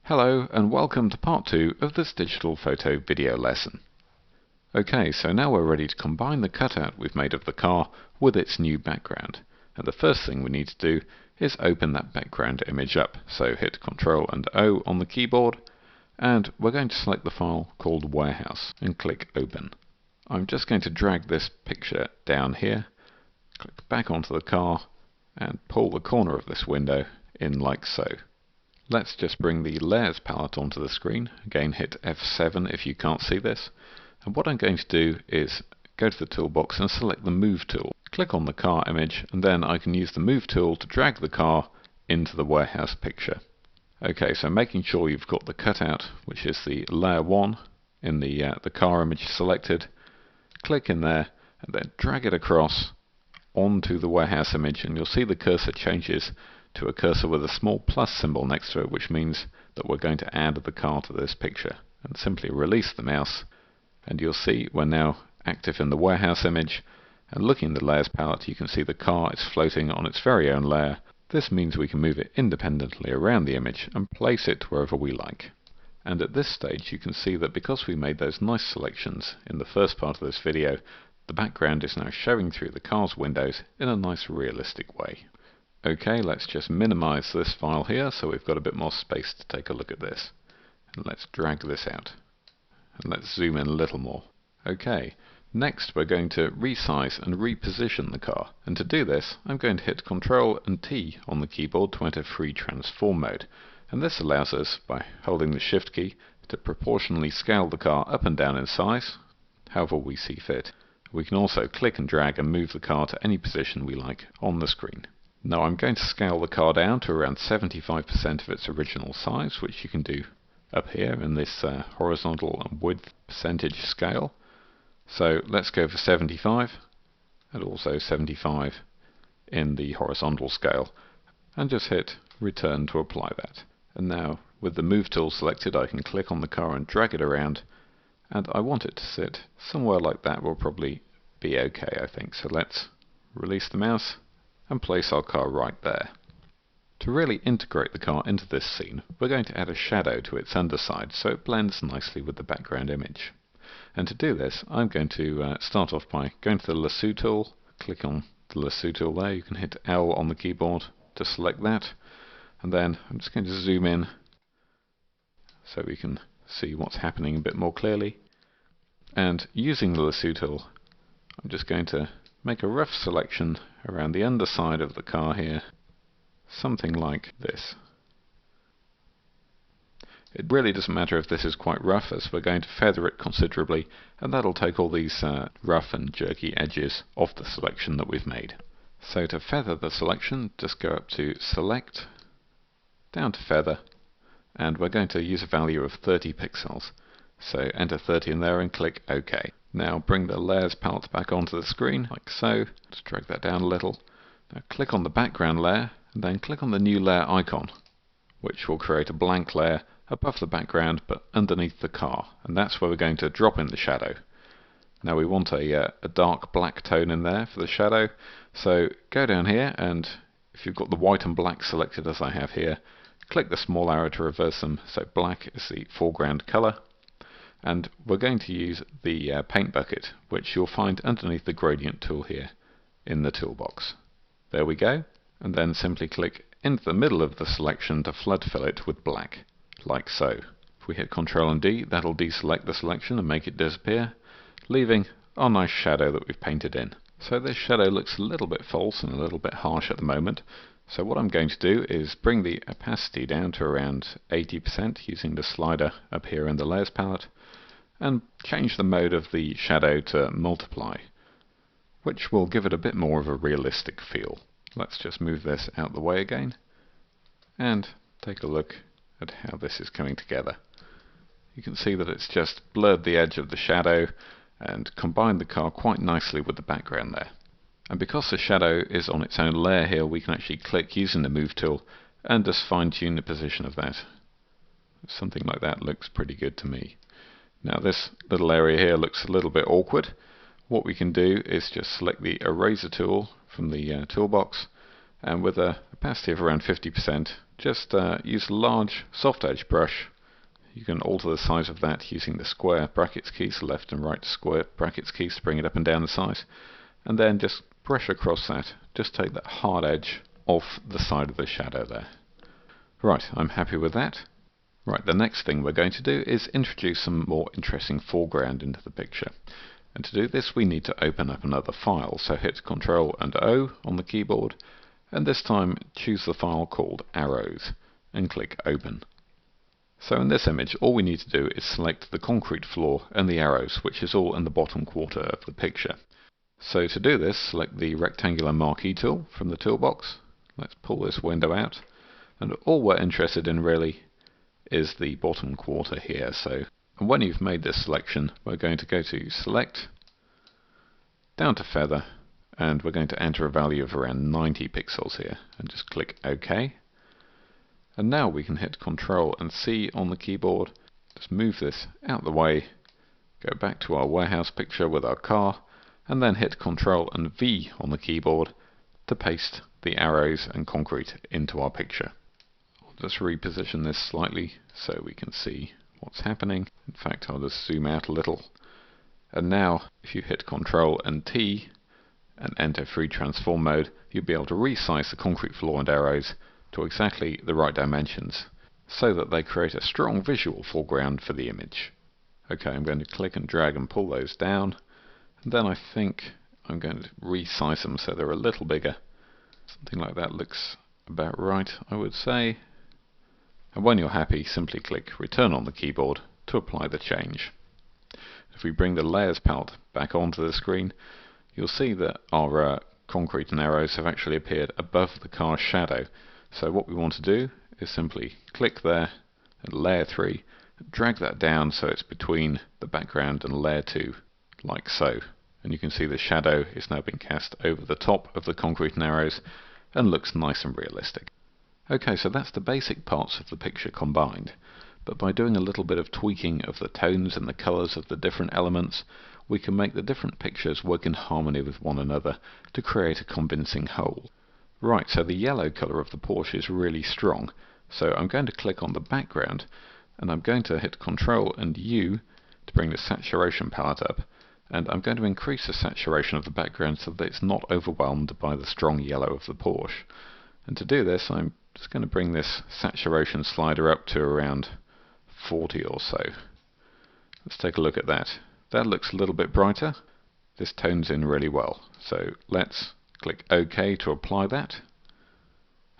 Hello and welcome to part 2 of this digital photo video lesson. Okay, so now we're ready to combine the cutout we've made of the car with its new background. And the first thing we need to do is open that background image up. So hit Ctrl and O on the keyboard, and we're going to select the file called Warehouse and click Open. I'm just going to drag this picture down here, click back onto the car, and pull the corner of this window in like so. Let's just bring the Layers palette onto the screen. Again, hit F7 if you can't see this. And what I'm going to do is go to the toolbox and select the Move tool. Click on the car image, and then I can use the Move tool to drag the car into the warehouse picture. Okay, so making sure you've got the cutout, which is the layer 1 in the car image selected. Click in there and then drag it across onto the warehouse image, and you'll see the cursor changes to a cursor with a small plus symbol next to it, which means that we're going to add the car to this picture. And simply release the mouse, and you'll see we're now active in the warehouse image. And looking in the layers palette, you can see the car is floating on its very own layer. This means we can move it independently around the image and place it wherever we like. And at this stage you can see that because we made those nice selections in the first part of this video, the background is now showing through the car's windows in a nice realistic way. Okay, let's just minimize this file here so we've got a bit more space to take a look at this. And let's drag this out. And let's zoom in a little more. Okay, next we're going to resize and reposition the car. And to do this, I'm going to hit Ctrl and T on the keyboard to enter free transform mode. And this allows us, by holding the Shift key, to proportionally scale the car up and down in size, however we see fit. We can also click and drag and move the car to any position we like on the screen. Now I'm going to scale the car down to around 75% of its original size, which you can do up here in this horizontal and width percentage scale. So let's go for 75, and also 75 in the horizontal scale, and just hit return to apply that. And now with the Move tool selected, I can click on the car and drag it around, and I want it to sit somewhere like that will probably be okay, I think. So let's release the mouse and place our car right there. To really integrate the car into this scene, we're going to add a shadow to its underside so it blends nicely with the background image. And to do this, I'm going to start off by going to the Lasso tool, click on the Lasso tool there. You can hit L on the keyboard to select that, and then I'm just going to zoom in so we can see what's happening a bit more clearly. And using the Lasso tool, I'm just going to make a rough selection around the underside of the car here, something like this. It really doesn't matter if this is quite rough, as we're going to feather it considerably, and that'll take all these rough and jerky edges off the selection that we've made. So to feather the selection, just go up to Select, down to Feather, and we're going to use a value of 30 pixels. So enter 30 in there and click OK. Now bring the Layers palette back onto the screen, like so. Let's drag that down a little. Now click on the background layer, and then click on the new layer icon, which will create a blank layer above the background but underneath the car. And that's where we're going to drop in the shadow. Now we want a dark black tone in there for the shadow. So go down here, and if you've got the white and black selected as I have here, click the small arrow to reverse them, so black is the foreground color. And we're going to use the paint bucket, which you'll find underneath the gradient tool here in the toolbox. There we go, and then simply click into the middle of the selection to flood fill it with black, like so. If we hit Ctrl and D, that'll deselect the selection and make it disappear, leaving our nice shadow that we've painted in. So this shadow looks a little bit false and a little bit harsh at the moment. So what I'm going to do is bring the opacity down to around 80% using the slider up here in the Layers palette, and change the mode of the shadow to multiply, which will give it a bit more of a realistic feel. Let's just move this out the way again and take a look at how this is coming together. You can see that it's just blurred the edge of the shadow and combined the car quite nicely with the background there. And because the shadow is on its own layer here, we can actually click using the Move tool and just fine-tune the position of that. Something like that looks pretty good to me. Now this little area here looks a little bit awkward. What we can do is just select the Eraser tool from the toolbox, and with a opacity of around 50%, just use a large soft edge brush. You can alter the size of that using the square brackets keys, the left and right square brackets keys to bring it up and down the size, and then just brush across that. Just take that hard edge off the side of the shadow there. Right, I'm happy with that. Right, the next thing we're going to do is introduce some more interesting foreground into the picture. And to do this we need to open up another file, so hit Ctrl and O on the keyboard, and this time choose the file called Arrows and click Open. So in this image all we need to do is select the concrete floor and the arrows, which is all in the bottom quarter of the picture. So to do this, select the rectangular marquee tool from the toolbox. Let's pull this window out, and all we're interested in really is the bottom quarter here. So and when you've made this selection, we're going to go to Select, down to Feather, and we're going to enter a value of around 90 pixels here, and just click OK. And now we can hit Ctrl and C on the keyboard, just move this out of the way, go back to our warehouse picture with our car, and then hit Ctrl and V on the keyboard to paste the arrows and concrete into our picture. I'll just reposition this slightly so we can see what's happening. In fact, I'll just zoom out a little. And now, if you hit Ctrl and T and enter free transform mode, you'll be able to resize the concrete floor and arrows to exactly the right dimensions, so that they create a strong visual foreground for the image. Okay, I'm going to click and drag and pull those down, and then I think I'm going to resize them so they're a little bigger. Something like that looks about right, I would say. And when you're happy, simply click Return on the keyboard to apply the change. If we bring the Layers palette back onto the screen, you'll see that our concrete and arrows have actually appeared above the car's shadow. So what we want to do is simply click there and Layer 3, drag that down so it's between the background and Layer 2, like so. And you can see the shadow is now being cast over the top of the concrete and arrows and looks nice and realistic. Okay, so that's the basic parts of the picture combined, but by doing a little bit of tweaking of the tones and the colours of the different elements, we can make the different pictures work in harmony with one another to create a convincing whole. Right, so the yellow colour of the Porsche is really strong, so I'm going to click on the background and I'm going to hit Ctrl and U to bring the saturation palette up, and I'm going to increase the saturation of the background so that it's not overwhelmed by the strong yellow of the Porsche. And to do this, I'm just going to bring this saturation slider up to around 40 or so. Let's take a look at that. That looks a little bit brighter. This tones in really well. So let's click OK to apply that,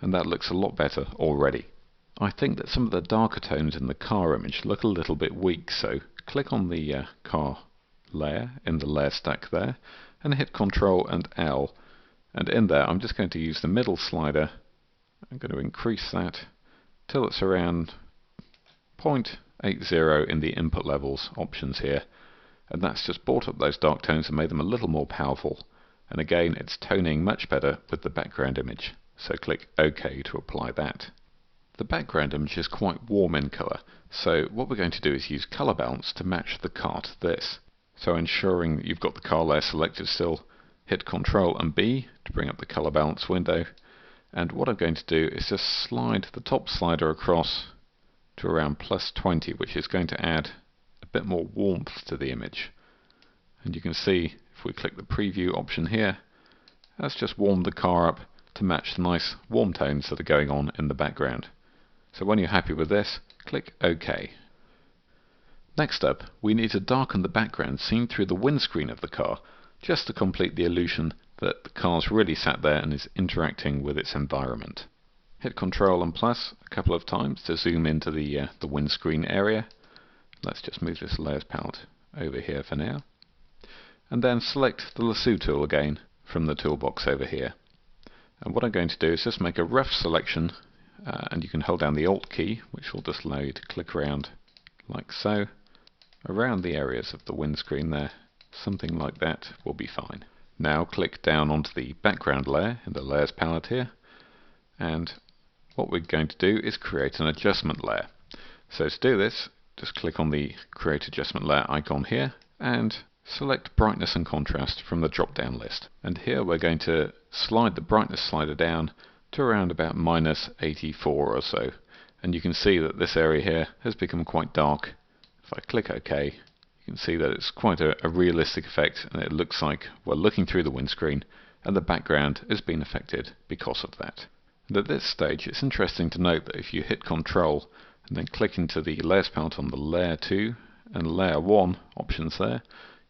and that looks a lot better already. I think that some of the darker tones in the car image look a little bit weak, so click on the car layer in the layer stack there and hit Ctrl and L, and in there I'm just going to use the middle slider. I'm going to increase that till it's around 0.80 in the input levels options here, and that's just brought up those dark tones and made them a little more powerful. And again, it's toning much better with the background image, so click OK to apply that. The background image is quite warm in colour, so what we're going to do is use colour balance to match the car to this. So ensuring you've got the car layer selected still, hit Ctrl and B to bring up the colour balance window, and what I'm going to do is just slide the top slider across to around +20, which is going to add a bit more warmth to the image. And you can see, if we click the preview option here, that's just warmed the car up to match the nice warm tones that are going on in the background. So when you're happy with this, click OK. Next up, we need to darken the background seen through the windscreen of the car, just to complete the illusion that the car's really sat there and is interacting with its environment. Hit Ctrl and plus a couple of times to zoom into the windscreen area. Let's just move this layers palette over here for now. And then select the lasso tool again from the toolbox over here. And what I'm going to do is just make a rough selection, and you can hold down the Alt key, which will just allow you to click around like so, around the areas of the windscreen there. Something like that will be fine. Now click down onto the background layer in the layers palette here, and what we're going to do is create an adjustment layer. So to do this, just click on the create adjustment layer icon here and select brightness and contrast from the drop down list. And here we're going to slide the brightness slider down to around about -84 or so. And you can see that this area here has become quite dark. If I click OK, you can see that it's quite a realistic effect, and it looks like we're looking through the windscreen and the background has been affected because of that. And at this stage it's interesting to note that if you hit Control and then click into the Layers palette on the Layer 2 and Layer 1 options there,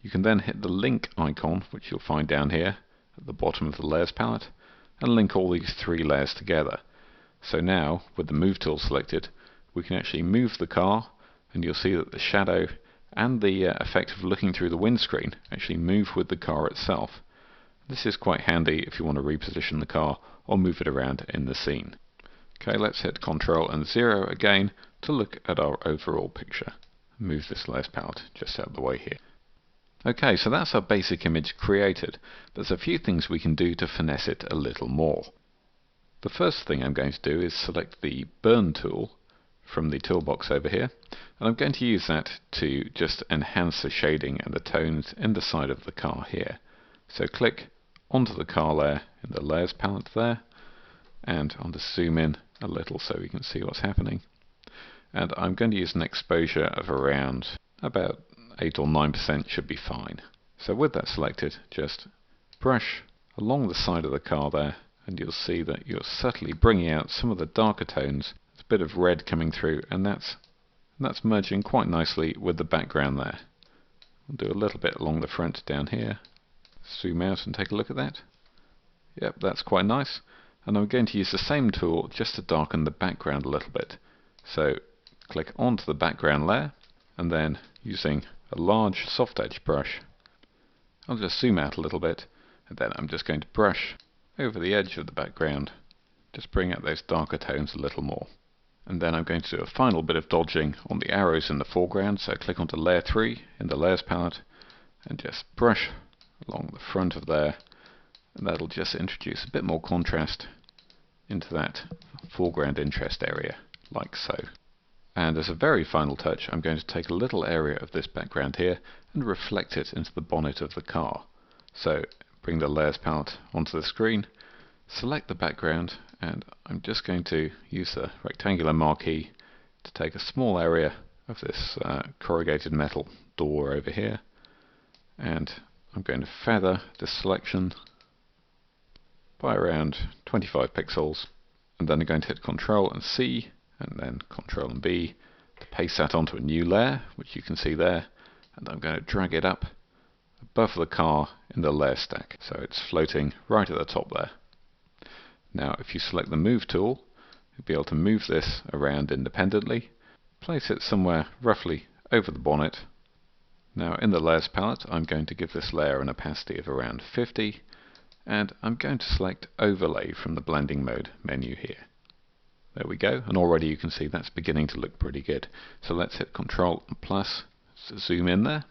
you can then hit the link icon, which you'll find down here at the bottom of the Layers palette, and link all these three layers together. So now, with the Move tool selected, we can actually move the car, and you'll see that the shadow and the effect of looking through the windscreen actually move with the car itself. This is quite handy if you want to reposition the car or move it around in the scene. Okay, let's hit Ctrl and 0 again to look at our overall picture. Move this Layers palette just out of the way here. Okay, so that's our basic image created. There's a few things we can do to finesse it a little more. The first thing I'm going to do is select the Burn tool from the toolbox over here, and I'm going to use that to just enhance the shading and the tones in the side of the car here. So click onto the car layer in the Layers palette there, and I'll just zoom in a little so we can see what's happening. And I'm going to use an exposure of around about 8 or 9% should be fine. So with that selected, just brush along the side of the car there, and you'll see that you're subtly bringing out some of the darker tones. There's a bit of red coming through, and that's merging quite nicely with the background there. We'll do a little bit along the front down here. Zoom out and take a look at that. Yep, that's quite nice. And I'm going to use the same tool just to darken the background a little bit. So click onto the background layer, and then using a large soft edge brush, I'll just zoom out a little bit, and then I'm just going to brush over the edge of the background, just bring out those darker tones a little more. And then I'm going to do a final bit of dodging on the arrows in the foreground, so click onto Layer 3 in the Layers palette and just brush along the front of there, and that'll just introduce a bit more contrast into that foreground interest area, like so. And as a very final touch, I'm going to take a little area of this background here and reflect it into the bonnet of the car. So bring the Layers palette onto the screen, select the background, and I'm just going to use the rectangular marquee to take a small area of this corrugated metal door over here, and I'm going to feather this selection by around 25 pixels, and then I'm going to hit Ctrl and C and then Ctrl and B to paste that onto a new layer, which you can see there, and I'm going to drag it up above the car in the layer stack, so it's floating right at the top there. Now if you select the Move tool, you'll be able to move this around independently, place it somewhere roughly over the bonnet. Now in the Layers palette I'm going to give this layer an opacity of around 50, and I'm going to select Overlay from the Blending Mode menu here. There we go, and already you can see that's beginning to look pretty good. So let's hit Ctrl and plus to zoom in there.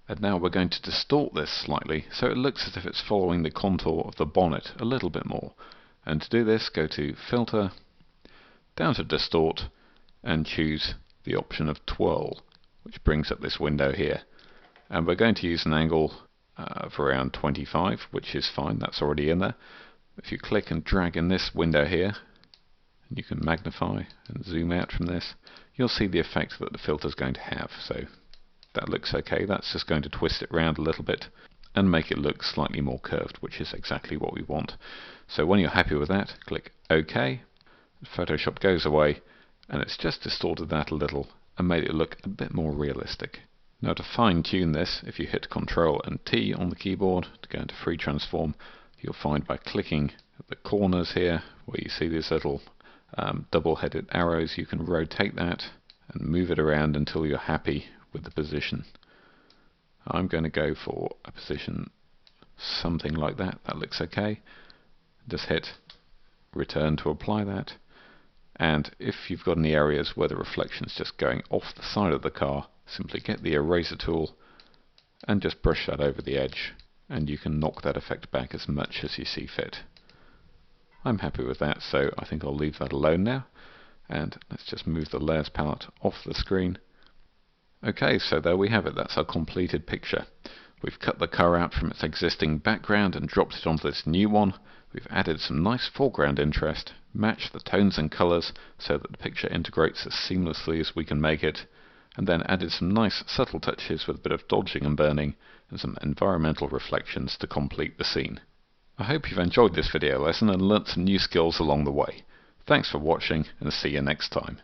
And now we're going to distort this slightly so it looks as if it's following the contour of the bonnet a little bit more. And to do this, go to Filter, down to Distort, and choose the option of Twirl, which brings up this window here. And we're going to use an angle of around 25, which is fine, that's already in there. If you click and drag in this window here, and you can magnify and zoom out from this, you'll see the effect that the filter is going to have. So that looks okay. That's just going to twist it around a little bit and make it look slightly more curved, which is exactly what we want. So when you're happy with that, click OK. Photoshop goes away, and it's just distorted that a little and made it look a bit more realistic. Now to fine tune this, if you hit Ctrl and T on the keyboard to go into Free Transform, you'll find by clicking at the corners here where you see these little double-headed arrows, you can rotate that and move it around until you're happy with the position. I'm going to go for a position something like that. That looks okay. Just hit Return to apply that. And if you've got any areas where the reflection is just going off the side of the car, simply get the eraser tool and just brush that over the edge, and you can knock that effect back as much as you see fit. I'm happy with that, so I think I'll leave that alone now. And let's just move the Layers palette off the screen. Okay, so there we have it. That's our completed picture. We've cut the car out from its existing background and dropped it onto this new one. We've added some nice foreground interest, matched the tones and colours so that the picture integrates as seamlessly as we can make it, and then added some nice subtle touches with a bit of dodging and burning and some environmental reflections to complete the scene. I hope you've enjoyed this video lesson and learnt some new skills along the way. Thanks for watching, and see you next time.